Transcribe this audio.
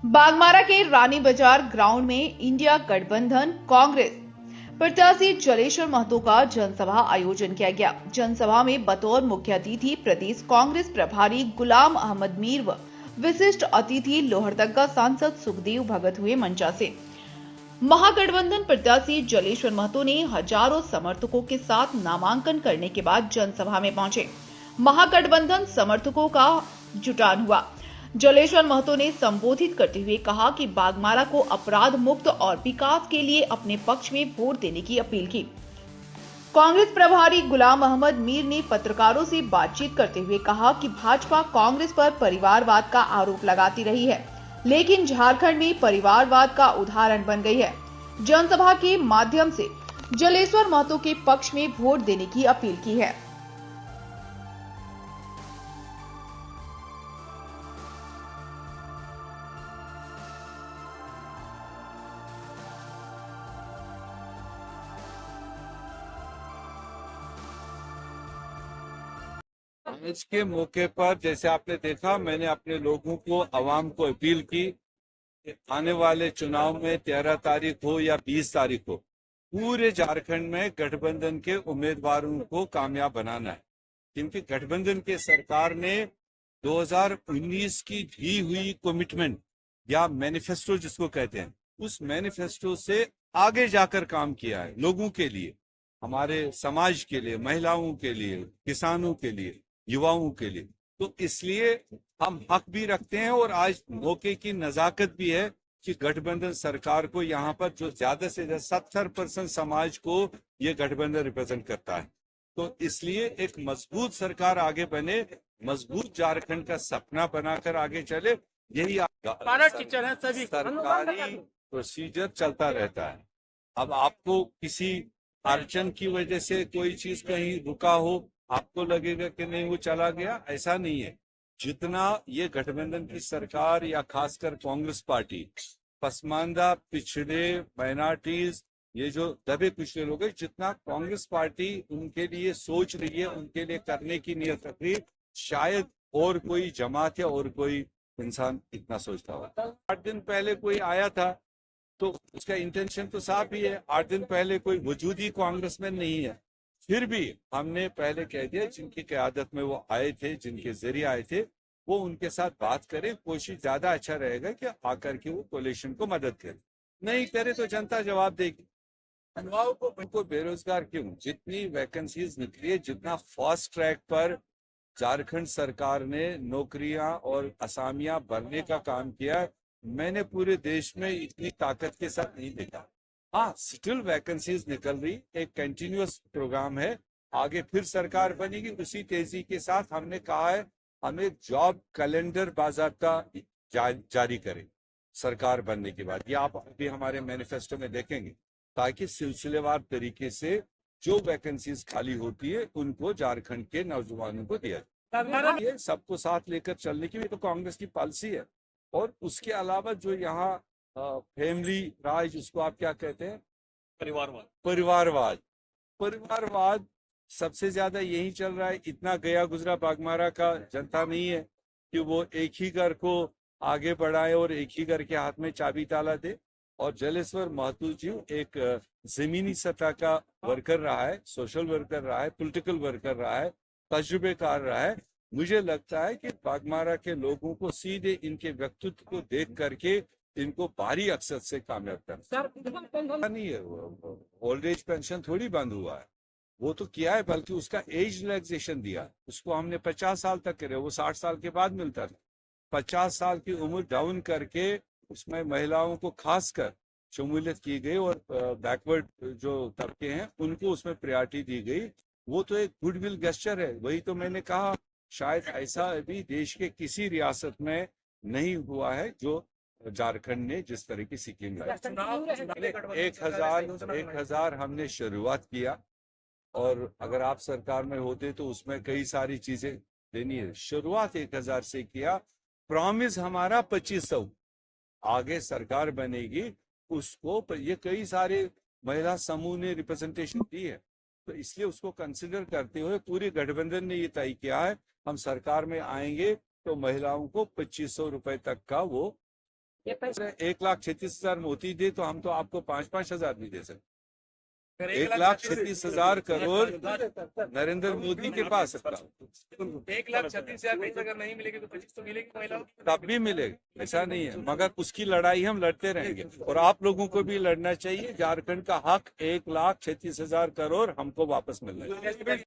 बागमारा के रानी बाजार ग्राउंड में इंडिया गठबंधन कांग्रेस प्रत्याशी जलेश्वर महतो का जनसभा आयोजन किया गया। जनसभा में बतौर मुख्य अतिथि प्रदेश कांग्रेस प्रभारी गुलाम अहमद मीर व विशिष्ट अतिथि लोहरदगा सांसद सुखदेव भगत हुए। मंचा से महागठबंधन प्रत्याशी जलेश्वर महतो ने हजारों समर्थकों के साथ नामांकन करने के बाद जनसभा में पहुंचे। महागठबंधन समर्थकों का जुटान हुआ। जलेश्वर महतो ने संबोधित करते हुए कहा कि बागमारा को अपराध मुक्त और विकास के लिए अपने पक्ष में वोट देने की अपील की। कांग्रेस प्रभारी गुलाम अहमद मीर ने पत्रकारों से बातचीत करते हुए कहा कि भाजपा कांग्रेस पर परिवारवाद का आरोप लगाती रही है, लेकिन झारखंड में परिवारवाद का उदाहरण बन गई है। जनसभा के माध्यम से जलेश्वर महतो के पक्ष में वोट देने की अपील की है। आज के मौके पर जैसे आपने देखा, मैंने अपने लोगों को, आवाम को अपील की कि आने वाले चुनाव में 13 तारीख हो या 20 तारीख हो, पूरे झारखंड में गठबंधन के उम्मीदवारों को कामयाब बनाना है। क्योंकि गठबंधन के सरकार ने 2019 की दी हुई कमिटमेंट या मैनिफेस्टो जिसको कहते हैं, उस मैनिफेस्टो से आगे जाकर काम किया है। लोगों के लिए, हमारे समाज के लिए, महिलाओं के लिए, किसानों के लिए, युवाओं के लिए। तो इसलिए हम हक भी रखते हैं और आज मौके की नजाकत भी है कि गठबंधन सरकार को यहाँ पर जो ज्यादा से ज्यादा 70% समाज को ये गठबंधन रिप्रेजेंट करता है। तो इसलिए एक मजबूत सरकार आगे बने, मजबूत झारखंड का सपना बनाकर आगे चले, यही सरकारी प्रोसीजर चलता रहता है। अब आपको किसी अड़चन की वजह से कोई चीज कहीं रुका हो, आपको लगेगा कि नहीं वो चला गया, ऐसा नहीं है। जितना ये गठबंधन की सरकार या खासकर कांग्रेस पार्टी पसमानदा, पिछड़े, माइनॉरिटीज, ये जो दबे पिछड़े लोग हैं, जितना कांग्रेस पार्टी उनके लिए सोच रही है, उनके लिए करने की नियत रख रही है, शायद और कोई जमात या और कोई इंसान इतना सोचता होगा। 8 दिन पहले कोई आया था तो उसका इंटेंशन तो साफ ही है। 8 दिन पहले कोई वजूदी कांग्रेस में नहीं है, फिर भी हमने पहले कह दिया जिनकी क़यादत में वो आए थे, जिनके जरिए आए थे, वो उनके साथ बात करें। कोशिश ज्यादा अच्छा रहेगा कि आकर के वो कोalition को मदद करे। नहीं करे तो जनता जवाब देगी। युवाओं को उनको बेरोजगार क्यों? जितनी वैकेंसीज निकली है, जितना फास्ट ट्रैक पर झारखंड सरकार ने नौकरियां और असामियां भरने का काम किया, मैंने पूरे देश में इतनी ताकत के साथ नहीं देखा। हाँ, स्टिल वैकेंसीज निकल रही, एक कंटिन्यूअस प्रोग्राम है। आगे फिर सरकार बनेगी उसी तेजी के साथ। हमने कहा है हमें जॉब कैलेंडर बाकायदा जारी करें सरकार बनने के बाद। ये आप अभी हमारे मैनिफेस्टो में देखेंगे, ताकि सिलसिलेवार तरीके से जो वैकेंसीज खाली होती है उनको झारखंड के नौजवानों को दिया जाए। ये सबको साथ लेकर चलने की भी तो कांग्रेस की पॉलिसी है। और उसके अलावा जो यहाँ फैमिली राज, जिसको आप क्या कहते हैं, परिवारवाद, परिवारवाद, परिवारवाद सबसे ज्यादा यही चल रहा है। इतना गया गुजरा बागमारा का जनता नहीं है कि वो एक ही घर को आगे बढ़ाए और एक ही घर के हाथ में चाबी ताला दे। और जलेश्वर महतो जी एक जमीनी सतह का वर्कर रहा है, सोशल वर्कर रहा है, पॉलिटिकल वर्कर रहा है, तजुर्बेकार रहा है। मुझे लगता है कि बागमारा के लोगों को सीधे इनके व्यक्तित्व को देख करके इनको भारी अक्सर से कामयाब करना नहीं है। ओल्ड एज पेंशन थोड़ी बंद हुआ है, वो तो किया है, बल्कि उसका एज रिलैक्सेशन दिया। उसको हमने 50 साल तक करे, वो 60 साल के बाद मिलता था। 50 साल की उम्र डाउन करके उसमें महिलाओं को खासकर शमूलियत की गई और बैकवर्ड जो तबके हैं उनको उसमें प्रायोरिटी दी गई। वो तो एक गुडविल गेस्चर है। वही तो मैंने कहा, शायद ऐसा अभी देश के किसी रियासत में नहीं हुआ है जो झारखंड ने जिस तरह की स्कीम लाई। 1,000 हमने शुरुआत किया, और अगर आप सरकार में होते तो उसमें कई सारी चीजें देनी है। शुरुआत 1,000 से किया, प्रॉमिस हमारा 2,500। आगे सरकार बनेगी उसको ये कई सारे महिला समूह ने रिप्रेजेंटेशन दी है, तो इसलिए उसको कंसिडर करते हुए पूरे गठबंधन ने ये तय किया है हम सरकार में आएंगे तो महिलाओं को 2,500 रुपए तक का वो 1,36,000 मोदी दे तो हम तो आपको 5-5 हजार भी दे सकते। 1,36,000 करोड़ नरेंद्र मोदी के पास है। 1,36,000 अगर नहीं मिलेगी तो 25 तो मिलेगी महिलाओं को। तब भी मिलेगा, ऐसा नहीं है, मगर उसकी लड़ाई हम लड़ते रहेंगे और आप लोगों को भी लड़ना चाहिए। झारखंड का हक 1,36,000 करोड़ हमको वापस मिलना चाहिए।